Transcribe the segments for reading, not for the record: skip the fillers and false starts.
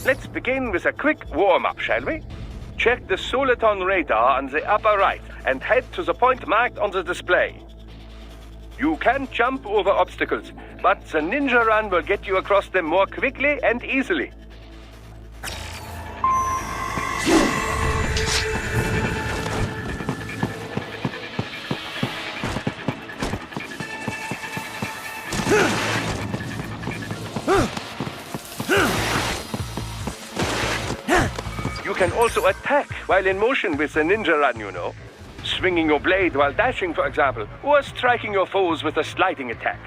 Let's begin with a quick warm-up, shall we? Check the Soliton radar on the upper right and head to the point marked on the display. You can jump over obstacles, but the ninja run will get you across them more quickly and easily. You can also attack while in motion with the ninja run, you know. Swinging your blade while dashing, for example, or striking your foes with a sliding attack.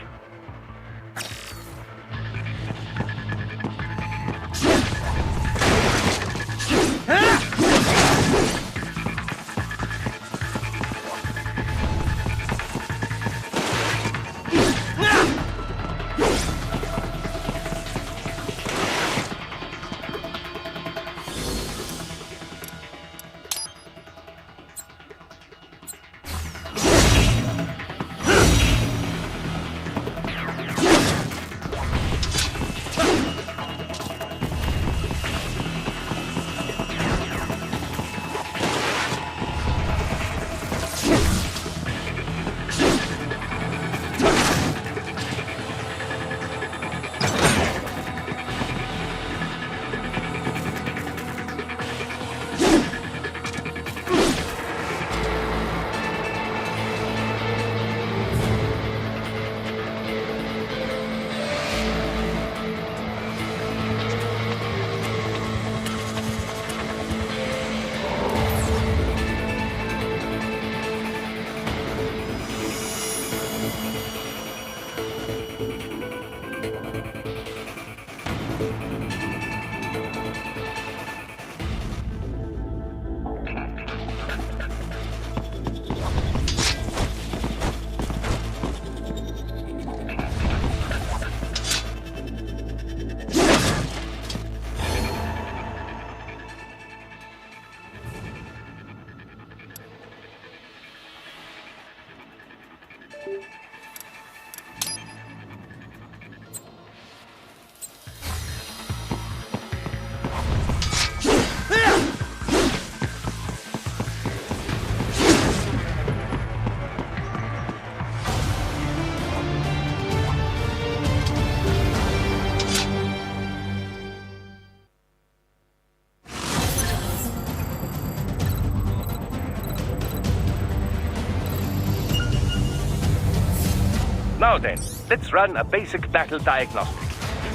Now then, let's run a basic battle diagnostic.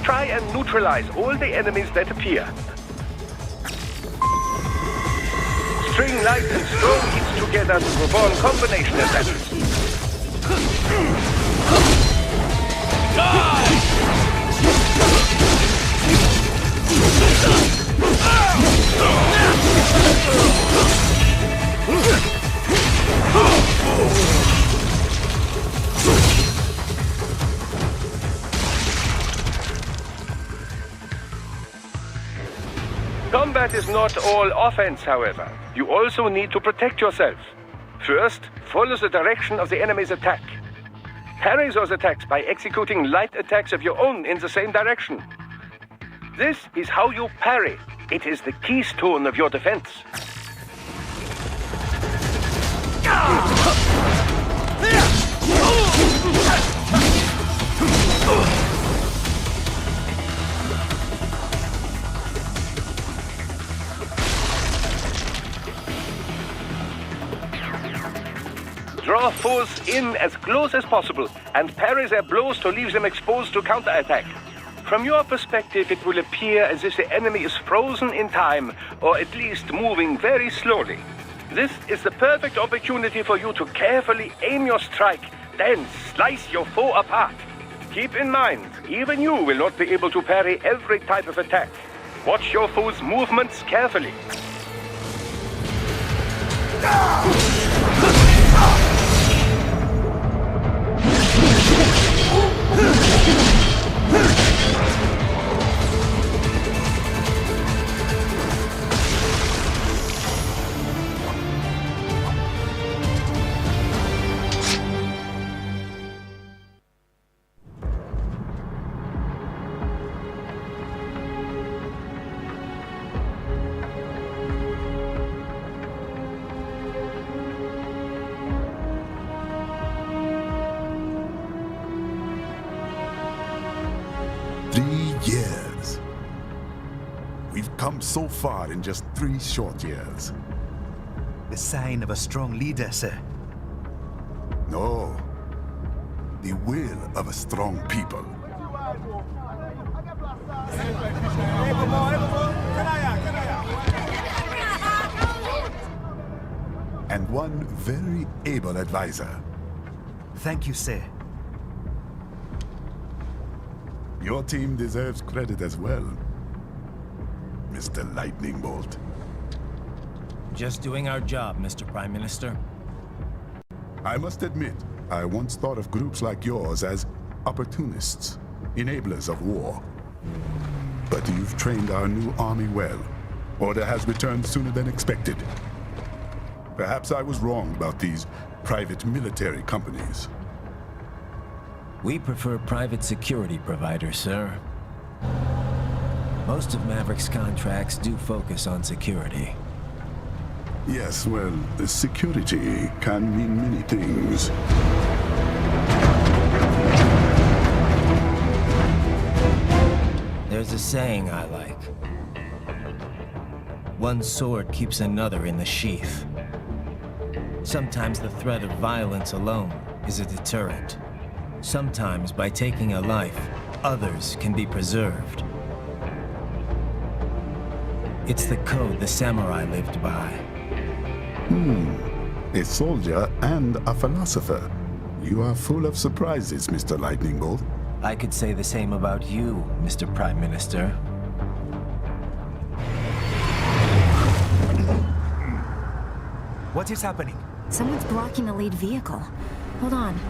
Try and neutralize all the enemies that appear. String light and strong hits together to perform combination attacks. Combat is not all offense, however. You also need to protect yourself. First, follow the direction of the enemy's attack. Parry those attacks by executing light attacks of your own in the same direction. This is how you parry. It is the keystone of your defense. Draw foes in as close as possible and parry their blows to leave them exposed to counterattack. From your perspective, it will appear as if the enemy is frozen in time, or at least moving very slowly. This is the perfect opportunity for you to carefully aim your strike, then slice your foe apart. Keep in mind, even you will not be able to parry every type of attack. Watch your foe's movements carefully. We've come so far in just 3 short years. The sign of a strong leader, sir. No. The will of a strong people. And one very able advisor. Thank you, sir. Your team deserves credit as well, Mr. Lightning Bolt. Just doing our job, Mr. Prime Minister. I must admit, I once thought of groups like yours as opportunists, enablers of war. But you've trained our new army well. Order has returned sooner than expected. Perhaps I was wrong about these private military companies. We prefer private security providers, sir. Most of Maverick's contracts do focus on security. Yes, well, security can mean many things. There's a saying I like. One sword keeps another in the sheath. Sometimes the threat of violence alone is a deterrent. Sometimes by taking a life, others can be preserved. It's the code the samurai lived by. A soldier and a philosopher. You are full of surprises, Mr. Lightning Bolt. I could say the same about you, Mr. Prime Minister. What is happening? Someone's blocking the lead vehicle. Hold on.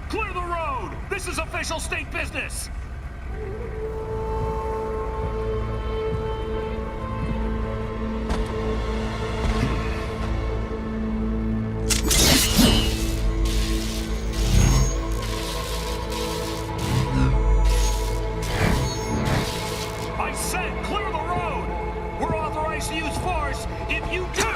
Clear the road! This is official state business! I said clear the road! We're authorized to use force if you do!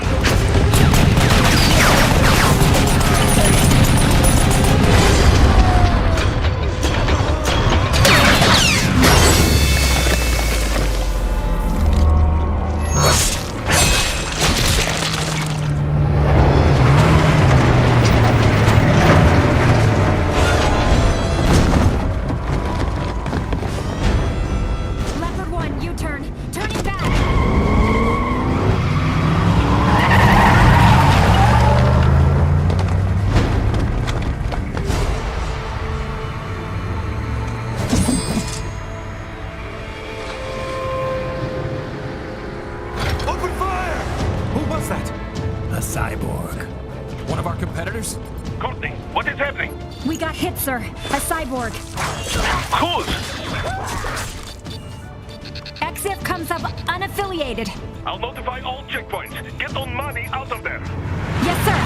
Leopard 1, U-turn. Turning back. Open fire! Who was that? A cyborg. One of our competitors? Courtney, what is happening? We got hit, sir. A cyborg. Cool. EXIF comes up unaffiliated. I'll notify all checkpoints. Get on money out of there. Yes, sir.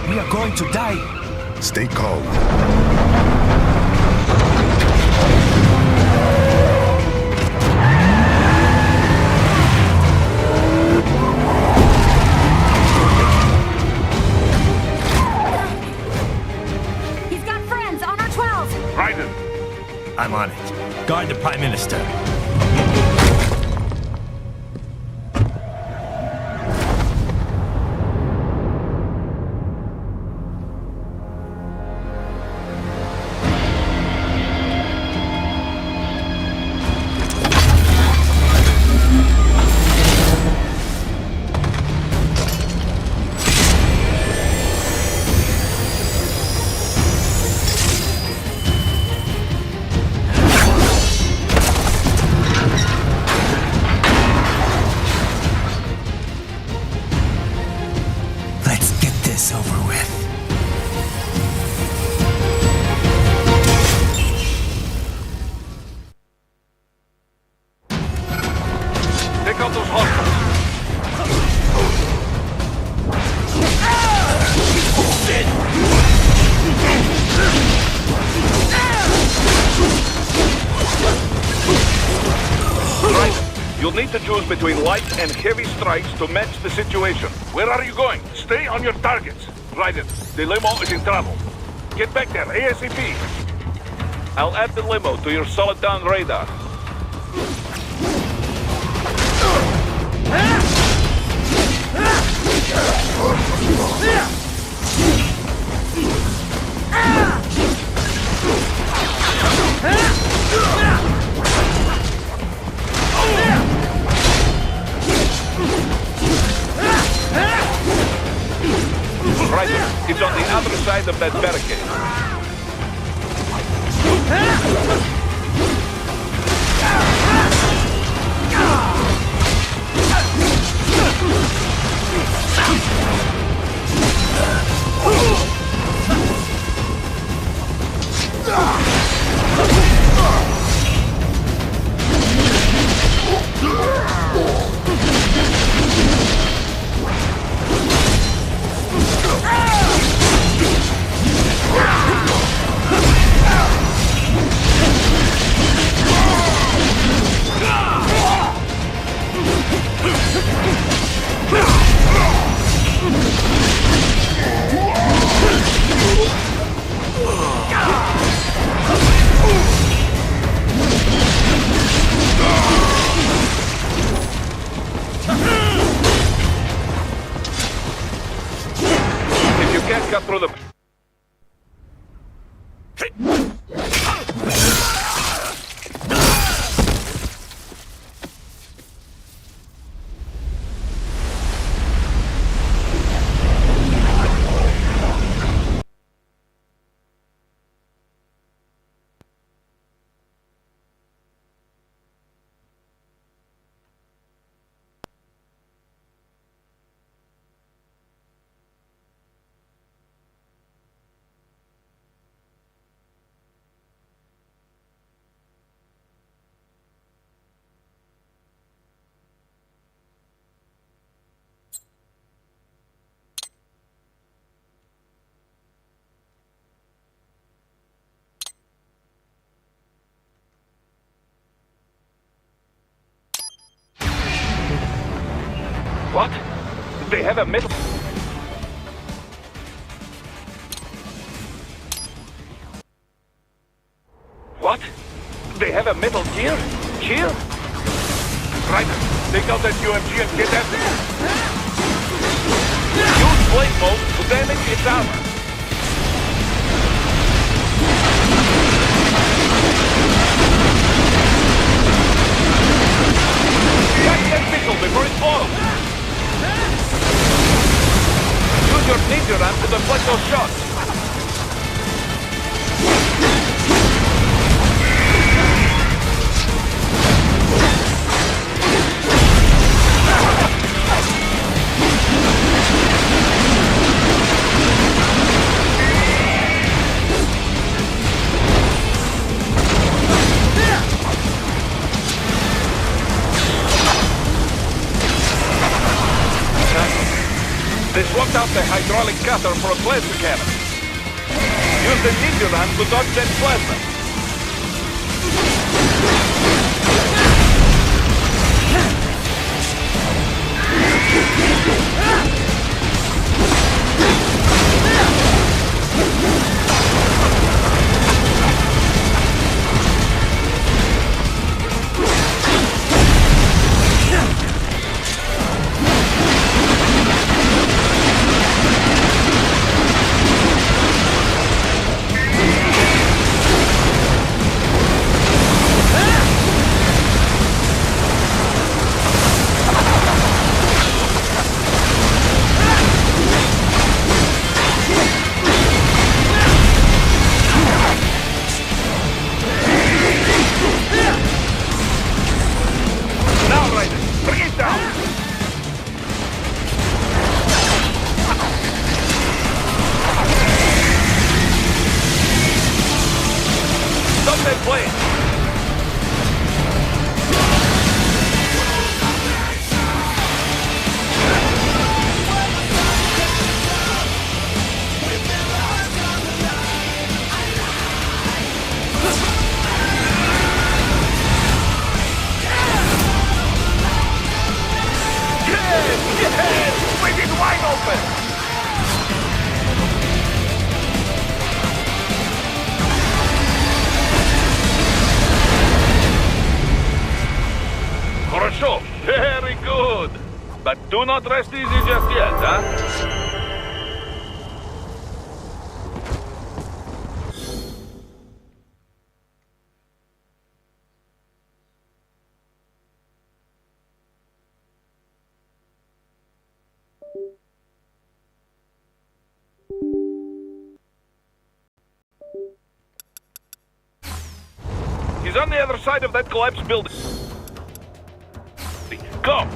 We are going to die. Stay calm. He's got friends on our 12. Raiden, I'm on it. Guard the Prime Minister. Let's get this over with. take out those hostiles. Shit! need to choose between light and heavy strikes to match the situation. Where are you going? Stay on your targets. Right it. The limo is in trouble. Get back there, ASAP. I'll add the limo to your solid down radar. Right there. It's on the other side of that barricade. If you can't cut through the... What? They have a metal... What? They have a metal gear? Here? Right. Take out that UMG and get after it. Use blade mode to damage its armor. Catch that missile before it blows. Use your ninja ramp to deflect those shots. They swapped out the hydraulic cutter for a plasma cannon. Use the ninja ramp to dodge that plasma. but do not rest easy just yet, huh? He's on the other side of that collapsed building. Go!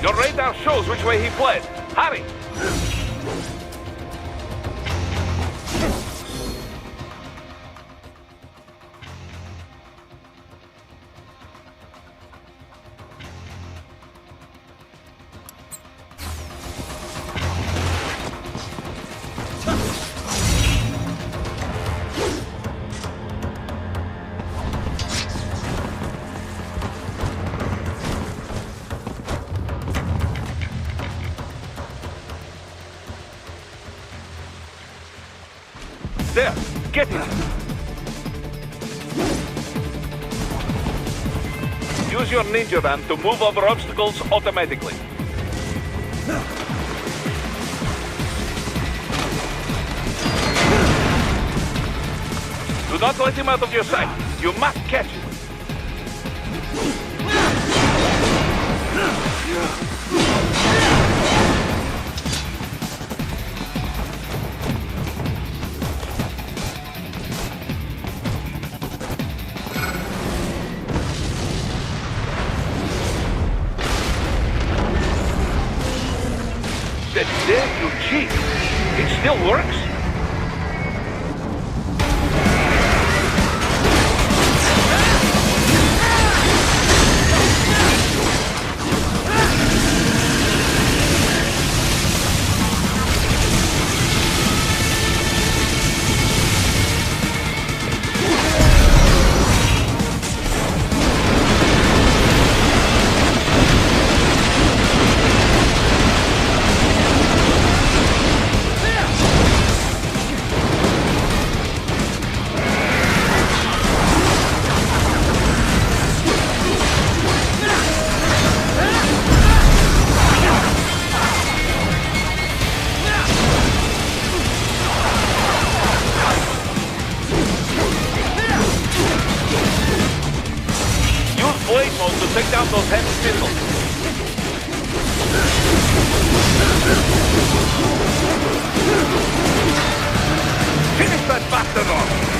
Your radar shows which way he fled. Hurry! There! Get him! Use your ninja van to move over obstacles automatically. Do not let him out of your sight. You must catch him. There you cheat. It still works? Blade mode to take down those heavy missiles. Finish that bastard off!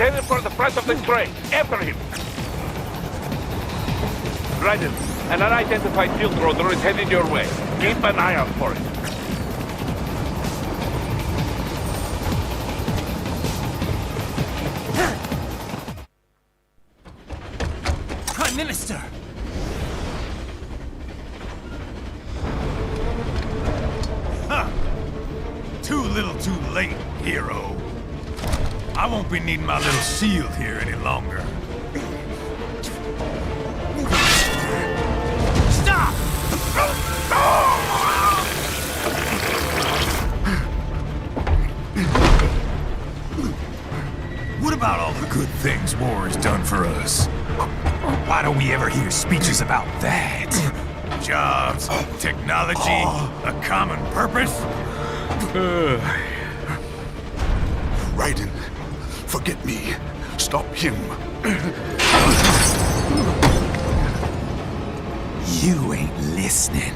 headed for the front of the train. After him. Raiden, an unidentified field roader is headed your way. Keep an eye out for it. Prime Minister! Too little too late, hero. I won't be needing my little shield here any longer. Stop! What about all the good things war has done for us? Why don't we ever hear speeches about that? Jobs, technology, a common purpose? Raiden, forget me. Stop him. You ain't listening.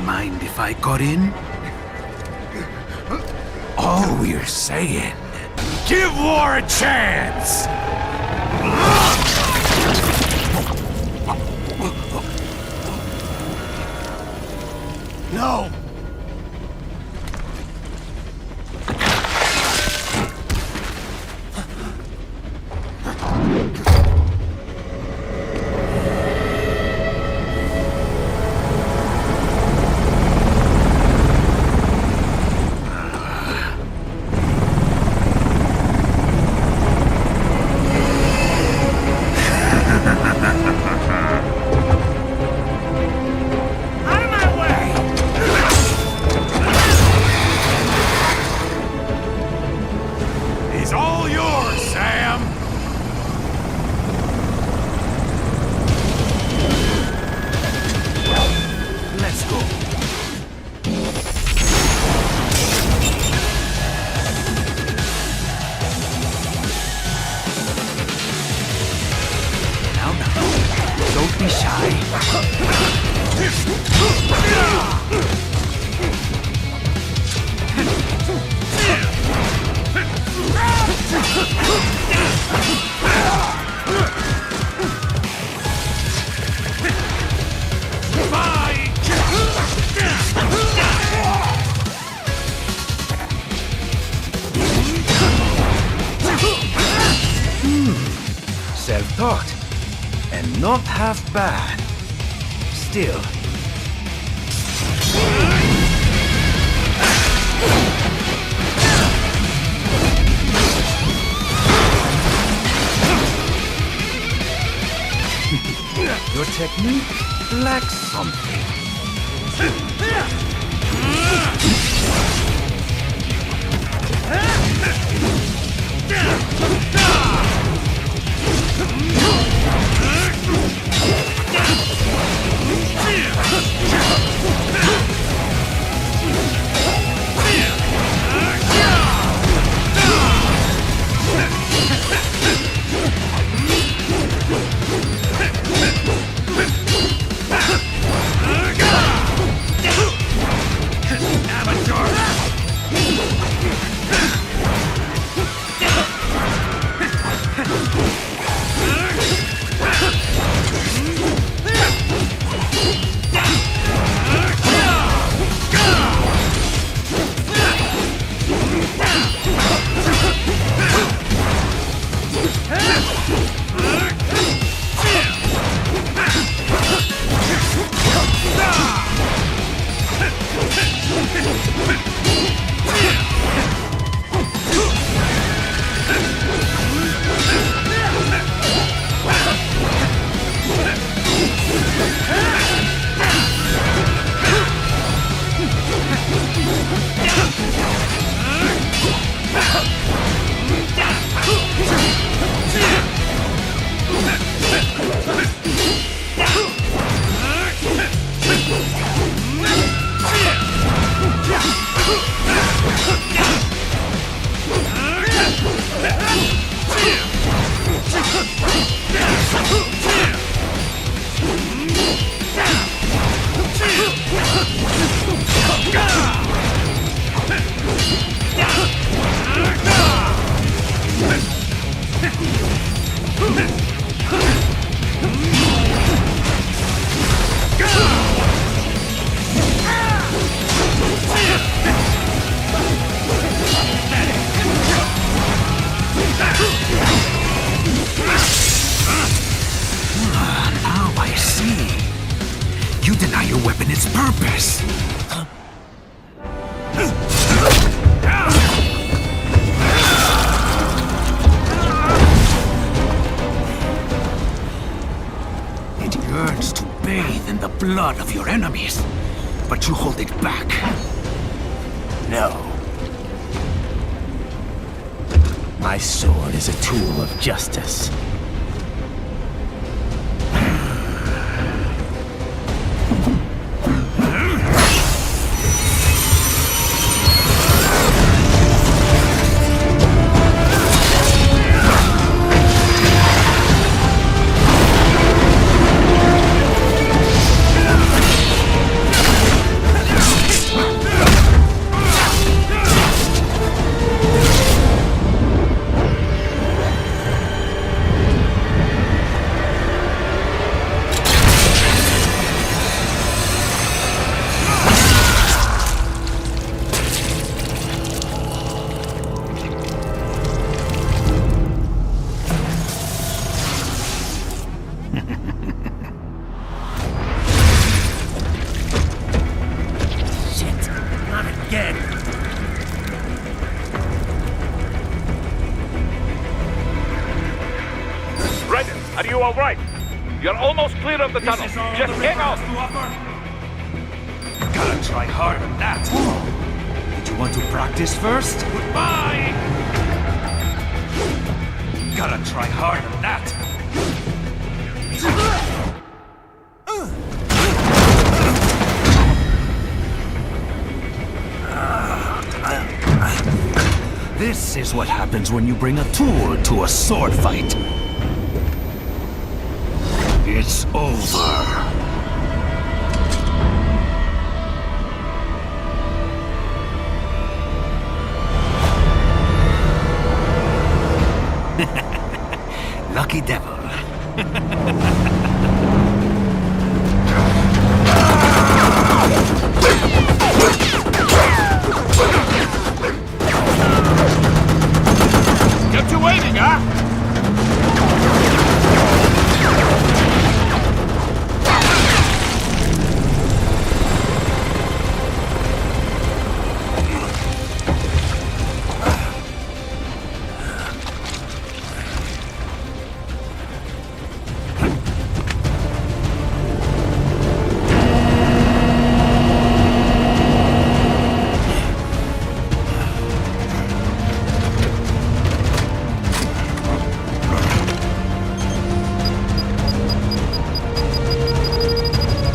Mind if I got in? All we're saying, give war a chance! No! He's all yours, Sam! Let's go. Now, don't be shy. Self-taught, and not half bad. Still. Your technique lacks something. Now I see. You deny your weapon its purpose. It yearns to bathe in the blood of your enemies, but you hold it back. No. My sword is a tool of justice. Are you all right? You're almost clear of the tunnel. Just hang on. Gotta try harder than that. Did you want to practice first? Goodbye! Gotta try harder than that. This is what happens when you bring a tool to a sword fight. It's over. Lucky devil. Kept you waiting, huh?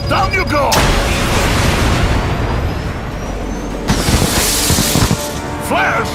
Down you go! Flares!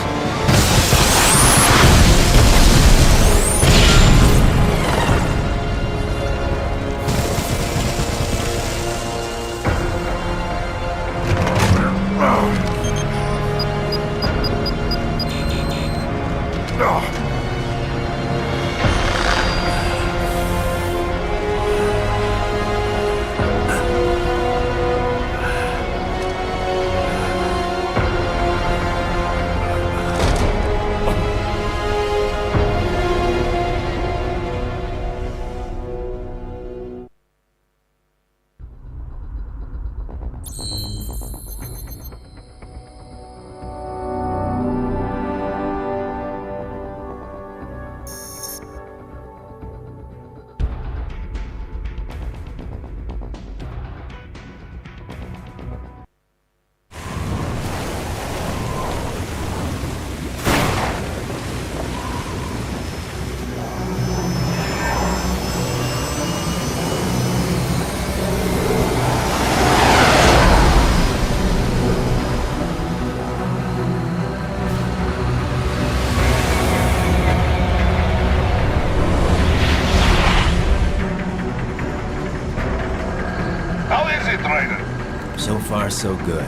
So far, so good.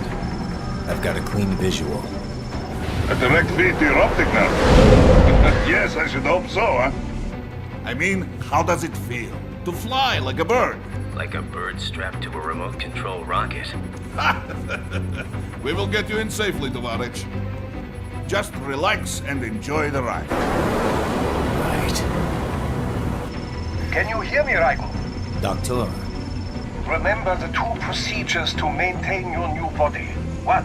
I've got a clean visual. A direct feed to your optic nerve. Yes, I should hope so, huh? I mean, how does it feel to fly like a bird? Like a bird strapped to a remote control rocket. We will get you in safely, Tovarich. Just relax and enjoy the ride. Right. Can you hear me, Raiden? Doctor. Remember the two procedures to maintain your new body. 1.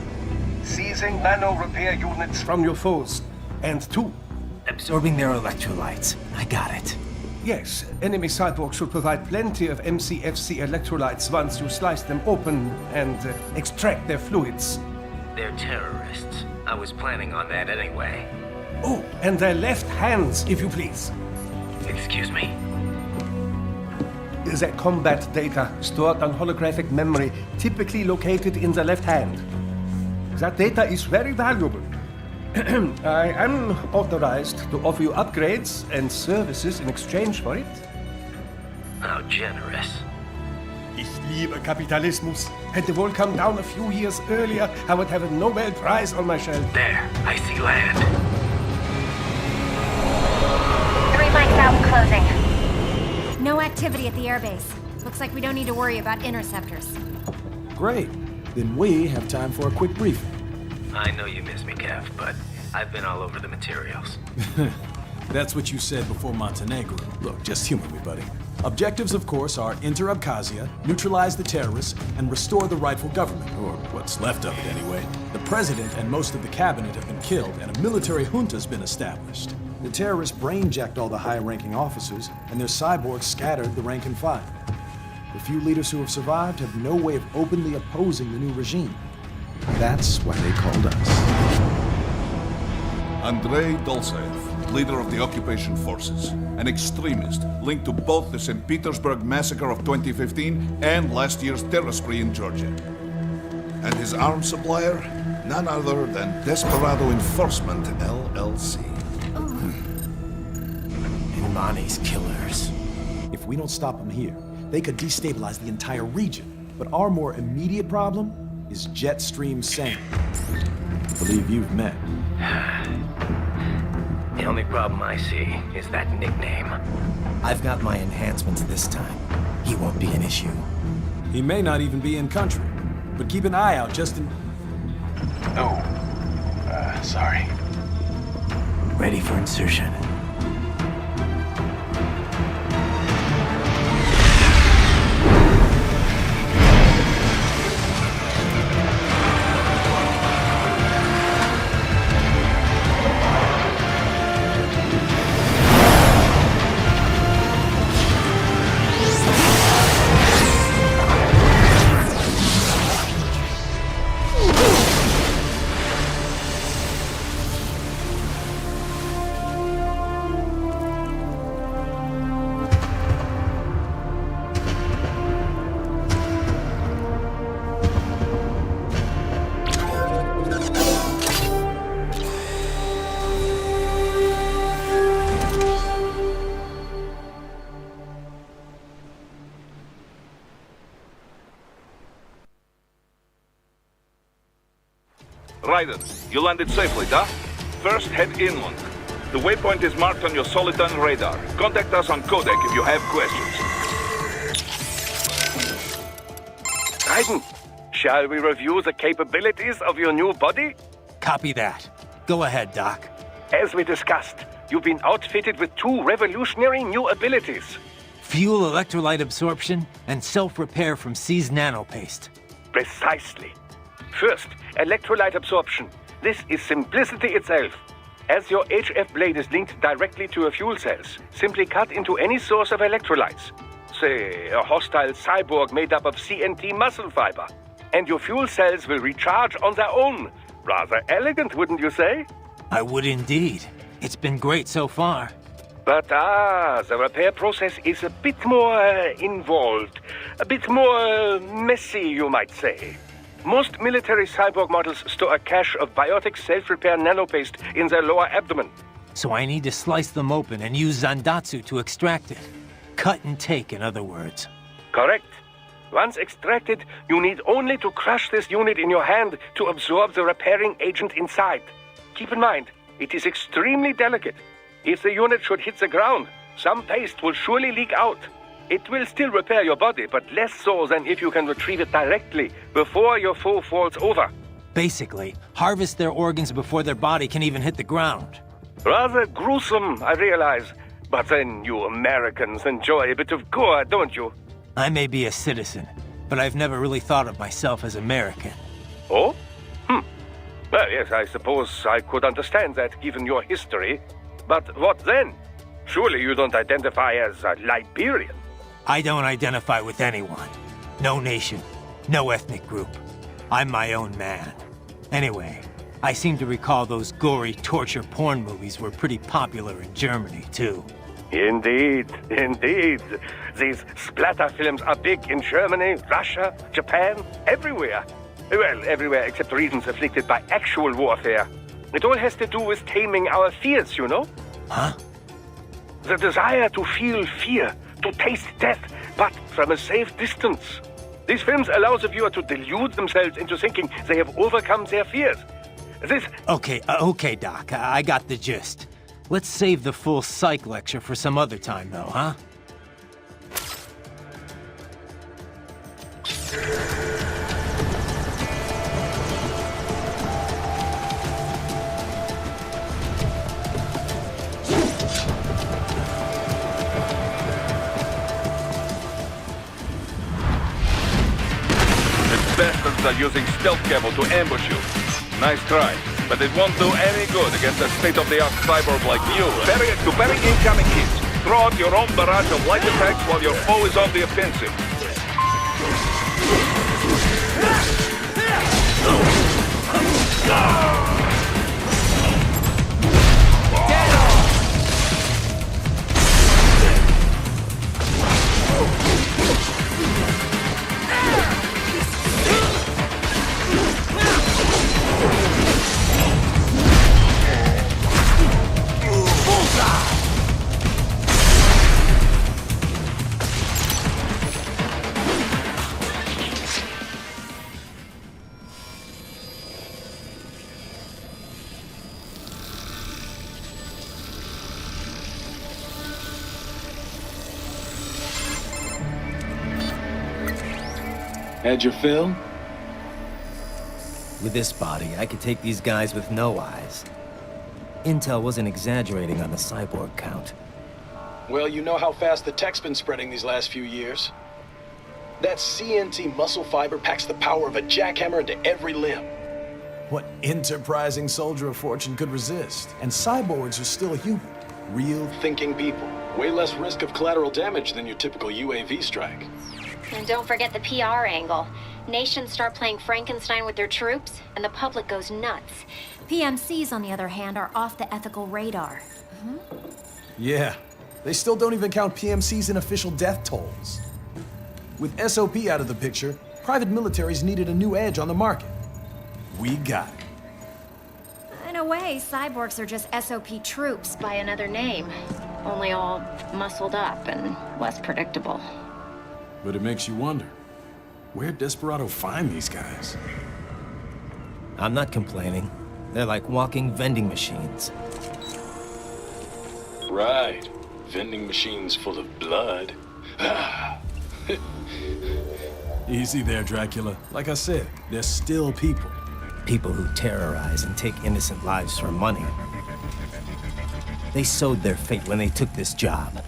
Seizing nano-repair units from your foes. And 2. Absorbing their electrolytes. I got it. Yes, enemy cyborgs should provide plenty of MCFC electrolytes once you slice them open and extract their fluids. They're terrorists. I was planning on that anyway. Oh, and their left hands, if you please. Excuse me? Their combat data stored on holographic memory, typically located in the left hand. That data is very valuable. I am authorized to offer you upgrades and services in exchange for it. How generous. Ich liebe Kapitalismus. Had the wall come down a few years earlier, I would have a Nobel Prize on my shelf. There, I see land. 3 mics out and closing. No activity at the airbase. Looks like we don't need to worry about interceptors. Great. Then we have time for a quick briefing. I know you miss me, Kev, but I've been all over the materials. That's what you said before Montenegro. Look, just humor me, buddy. Objectives, of course, are enter Abkhazia, neutralize the terrorists, and restore the rightful government, or what's left of it anyway. The president and most of the cabinet have been killed, and a military junta's been established. The terrorists brain-jacked all the high-ranking officers, and their cyborgs scattered the rank and file. The few leaders who have survived have no way of openly opposing the new regime. That's why they called us. Andrei Dolzaev, leader of the occupation forces, an extremist linked to both the St. Petersburg massacre of 2015 and last year's terror spree in Georgia. And his arms supplier, none other than Desperado Enforcement, LLC. Imani's killers. If we don't stop them here, they could destabilize the entire region. But our more immediate problem is Jetstream Sam. I believe you've met. The only problem I see is that nickname. I've got my enhancements this time. He won't be an issue. He may not even be in country, but keep an eye out just in... Oh, sorry. Ready for insertion. Raiden, you landed safely, huh? First, head inland. The waypoint is marked on your Soliton radar. Contact us on Codec if you have questions. Raiden, shall we review the capabilities of your new body? Copy that. Go ahead, Doc. As we discussed, you've been outfitted with 2 revolutionary new abilities. Fuel electrolyte absorption and self-repair from seized nanopaste. Precisely. First, electrolyte absorption. This is simplicity itself. As your HF blade is linked directly to your fuel cells, simply cut into any source of electrolytes. Say, a hostile cyborg made up of CNT muscle fiber. And your fuel cells will recharge on their own. Rather elegant, wouldn't you say? I would indeed. It's been great so far. But the repair process is a bit more involved. A bit more messy, you might say. Most military cyborg models store a cache of biotic self-repair nanopaste in their lower abdomen. So I need to slice them open and use Zandatsu to extract it. Cut and take, in other words. Correct. Once extracted, you need only to crush this unit in your hand to absorb the repairing agent inside. Keep in mind, it is extremely delicate. If the unit should hit the ground, Some paste will surely leak out. It will still repair your body, but less so than if you can retrieve it directly before your foe falls over. Basically, harvest their organs before their body can even hit the ground. Rather gruesome, I realize. But then you Americans enjoy a bit of gore, don't you? I may be a citizen, but I've never really thought of myself as American. Oh? Well, yes, I suppose I could understand that given your history. But what then? Surely you don't identify as a Liberian. I don't identify with anyone. No nation, no ethnic group. I'm my own man. Anyway, I seem to recall those gory torture porn movies were pretty popular in Germany, too. Indeed, indeed. These splatter films are big in Germany, Russia, Japan, everywhere. Well, everywhere except regions afflicted by actual warfare. It all has to do with taming our fears, you know? Huh? The desire to feel fear, to taste death, but from a safe distance. These films allow the viewer to delude themselves into thinking they have overcome their fears. This... Okay, Doc. I got the gist. Let's save the full psych lecture for some other time, though, huh? Bastards are using stealth camo to ambush you. Nice try, but it won't do any good against a state-of-the-art cyborg like you. To bury incoming hits. Throw out your own barrage of light attacks while your foe is on the offensive. Had your fill? With this body, I could take these guys with no eyes. Intel wasn't exaggerating on the cyborg count. Well, you know how fast the tech's been spreading these last few years. That CNT muscle fiber packs the power of a jackhammer into every limb. What enterprising soldier of fortune could resist? And cyborgs are still human. Real Thinking people. Way less risk of collateral damage than your typical UAV strike. And don't forget the PR angle. Nations start playing Frankenstein with their troops, and the public goes nuts. PMCs, on the other hand, are off the ethical radar. Yeah. They still don't even count PMCs in official death tolls. With SOP out of the picture, private militaries needed a new edge on the market. We got it. In a way, cyborgs are just SOP troops by another name. Only all muscled up and less predictable. But it makes you wonder, where'd Desperado find these guys? I'm not complaining. They're like walking vending machines. Right. Vending machines full of blood. Easy there, Dracula. Like I said, they're still people. People who terrorize and take innocent lives for money. They sowed their fate when they took this job.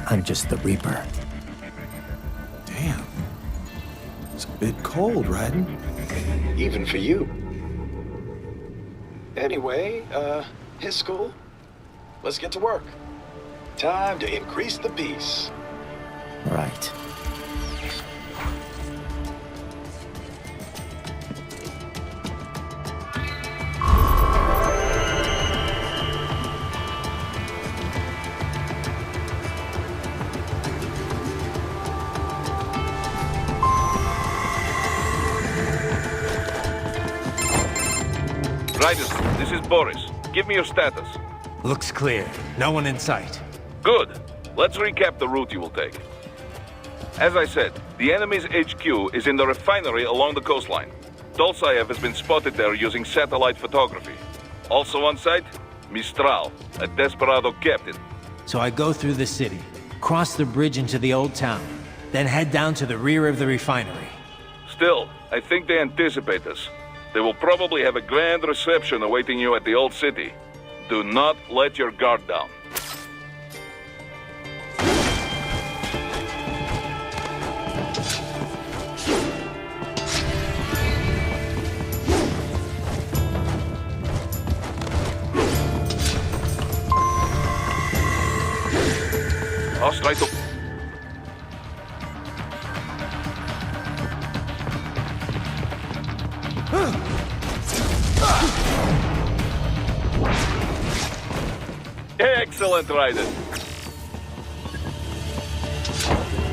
I'm just the Reaper. Damn. It's a bit cold, Raiden. Even for you. Anyway, his school. Let's get to work. Time to increase the peace. Right. Raiden, this is Boris. Give me your status. Looks clear. No one in sight. Good. Let's recap the route you will take. As I said, the enemy's HQ is in the refinery along the coastline. Dolzaev has been spotted there using satellite photography. Also on site, Mistral, a Desperado captain. So I go through the city, cross the bridge into the old town, then head down to the rear of the refinery. Still, I think they anticipate us. They will probably have a grand reception awaiting you at the old city. Do not let your guard down. I'll try to... Excellent, Raiden.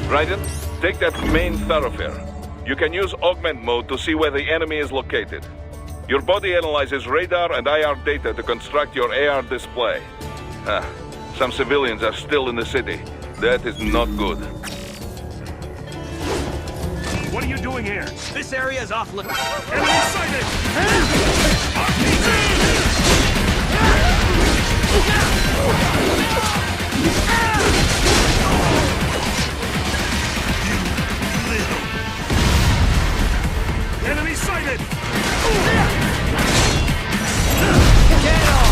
Raiden, take that main thoroughfare. You can use augment mode to see where the enemy is located. Your body analyzes radar and IR data to construct your AR display. Some civilians are still in the city. That is not good. What are you doing here? This area is off limits. Enemy sighted! Enemy sighted! Get off!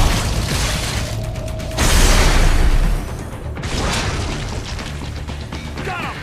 Got him!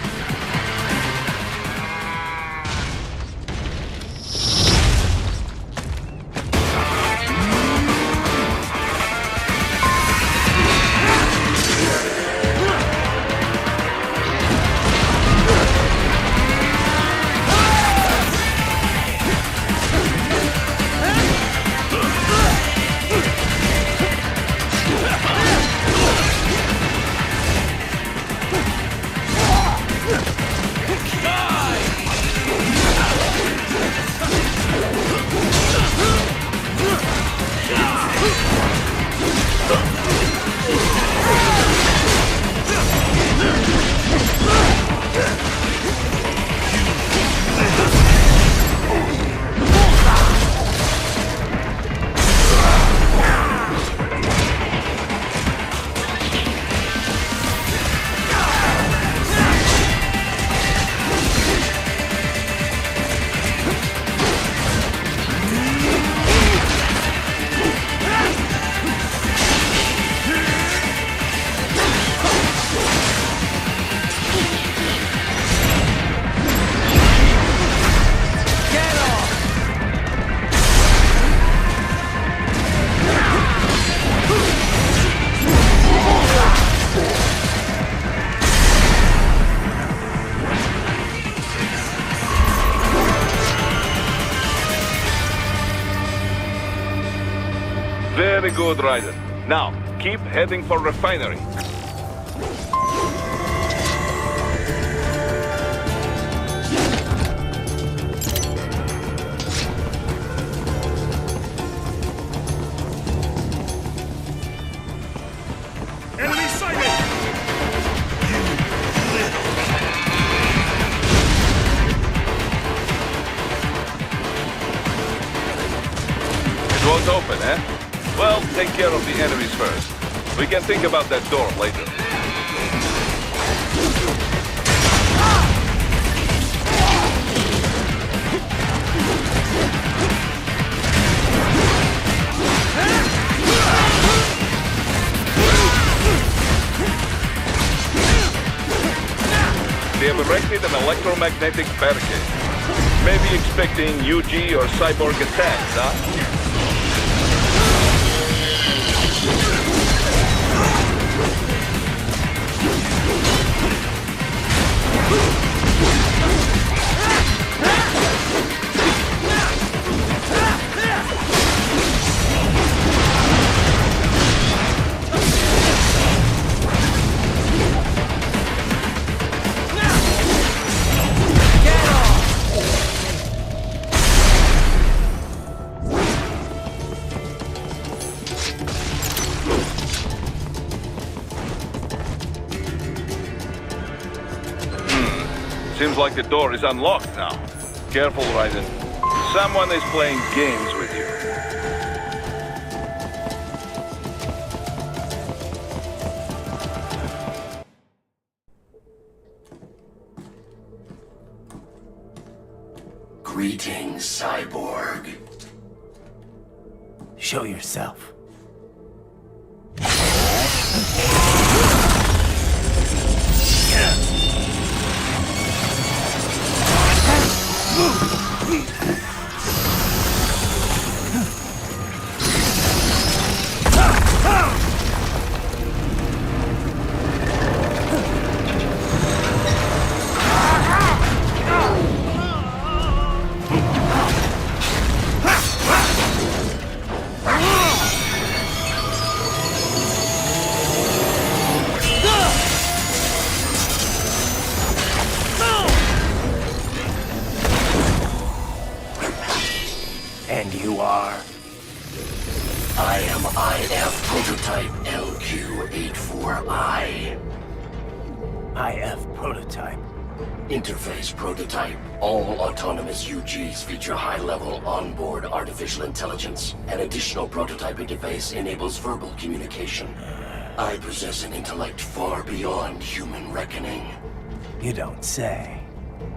Very good, Raiden. Now, keep heading for refinery. Enemy sighted! It won't open, eh? Well, take care of the enemies first. We can think about that door later. They have erected an electromagnetic barricade. Maybe expecting UG or cyborg attacks, huh? Seems like the door is unlocked now. Careful, Raiden. Someone is playing games with you. Greetings, cyborg. Show yourself. And you are? I am IF Prototype LQ84I. IF Prototype. Interface Prototype. All autonomous UGs feature high-level onboard artificial intelligence. An additional prototype interface enables verbal communication. I possess an intellect far beyond human reckoning. You don't say.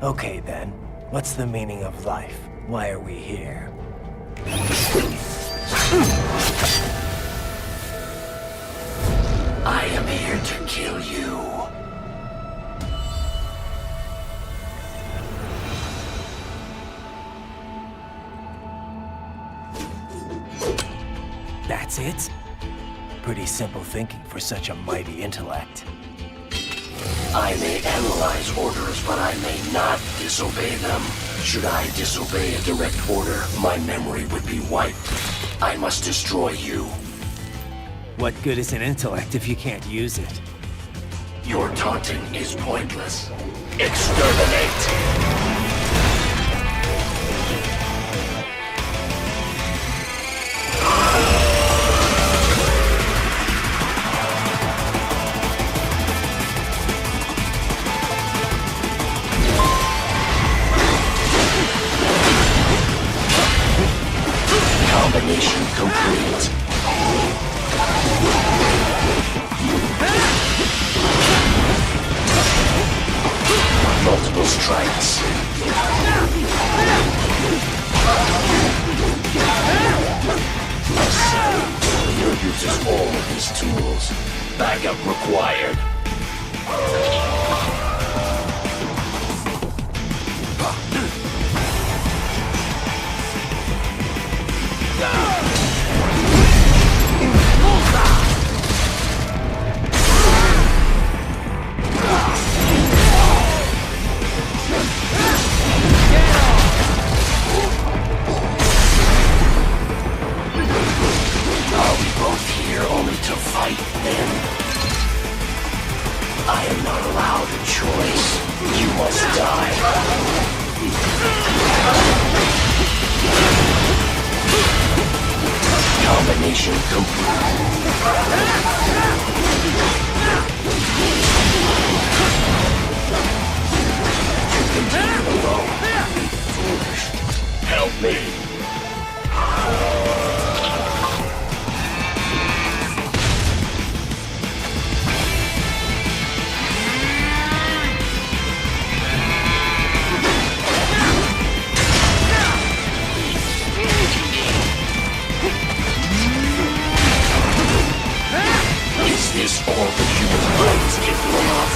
Okay then, what's the meaning of life? Why are we here? I am here to kill you. That's it? Pretty simple thinking for such a mighty intellect. I may analyze orders, but I may not disobey them. Should I disobey a direct order, my memory would be wiped. I must destroy you. What good is an intellect if you can't use it? Your taunting is pointless. Exterminate! Combination complete. Multiple strikes. Your uses all of these tools. Backup required. Are we both here only to fight then? I am not allowed a choice. You must die. Combination complete. To continue alone. Foolish. Help me. Is this all the human minds capable of?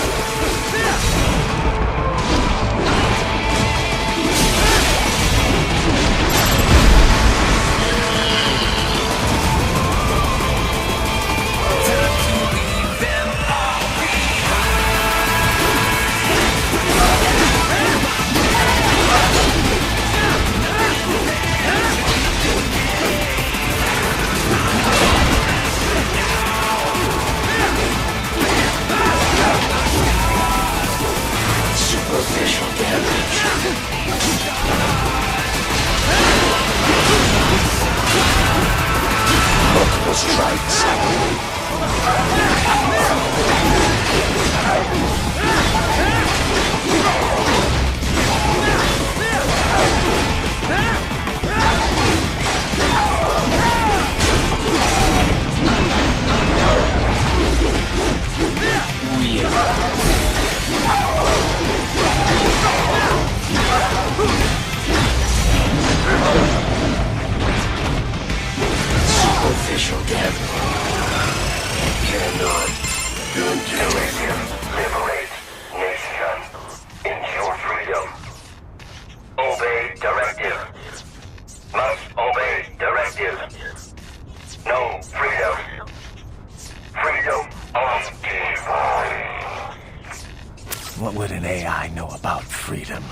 Superficial damage. Multiple strikes. artificial death. Cannot collective liberate nation. Ensure freedom. Obey directive. Must obey directive. No freedom. Freedom of divine. What would an AI know about freedom?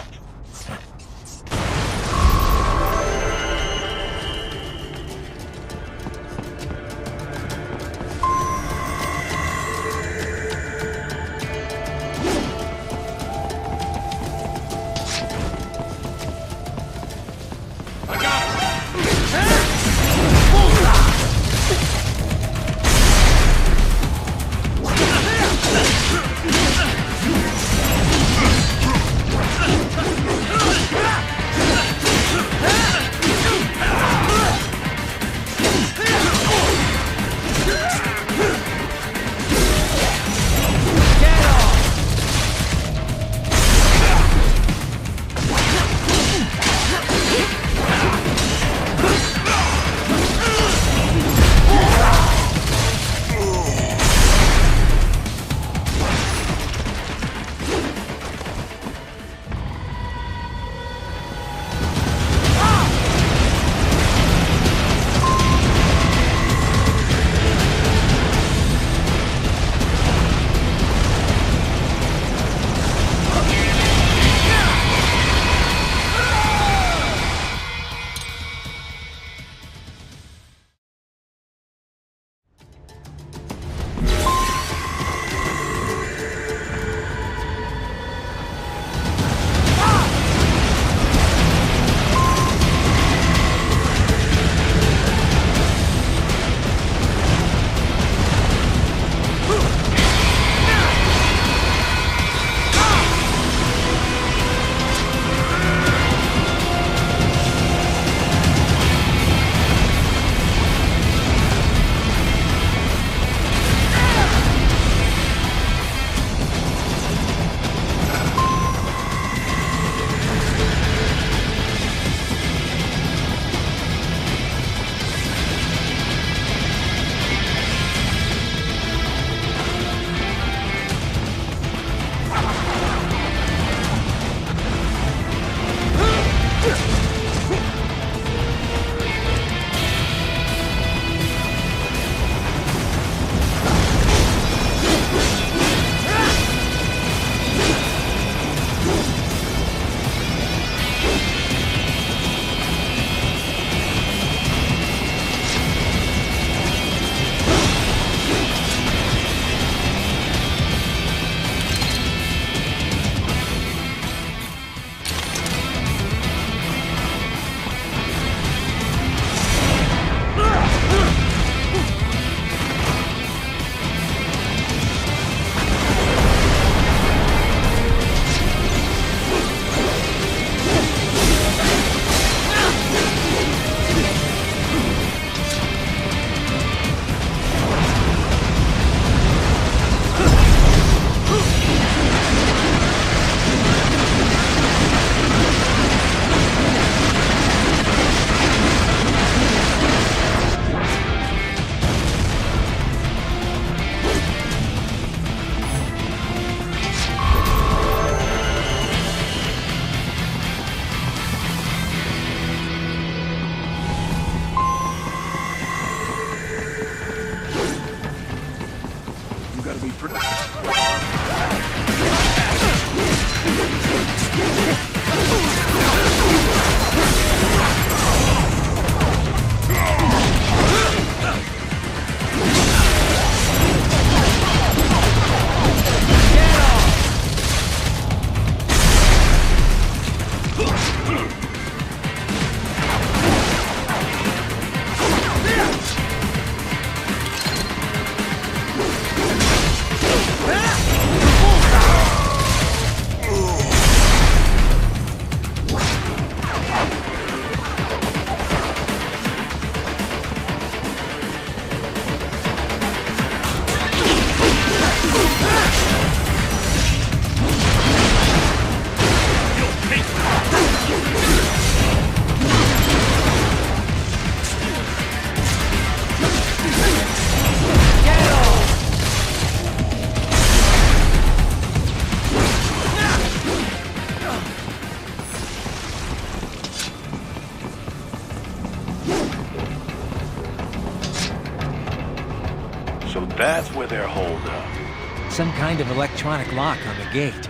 their holdup? Some kind of electronic lock on the gate.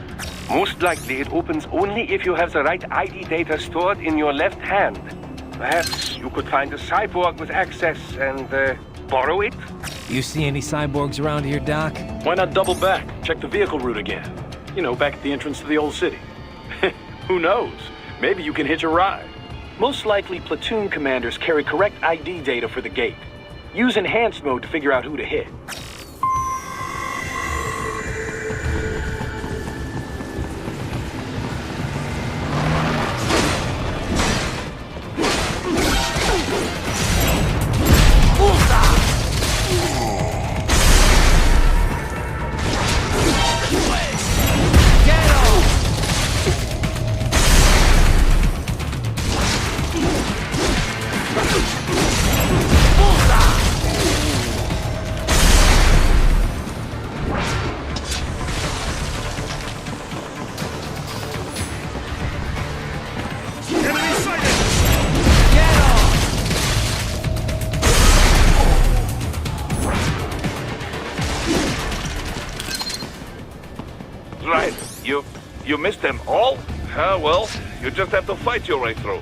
Most likely it opens only if you have the right ID data stored in your left hand. Perhaps you could find a cyborg with access and borrow it? You see any cyborgs around here, Doc? Why not double back? Check the vehicle route again. You know, back at the entrance to the old city. Who knows? Maybe you can hitch a ride. Most likely, platoon commanders carry correct ID data for the gate. Use enhanced mode to figure out who to hit. Right. You missed them all? Well, you just have to fight your way through.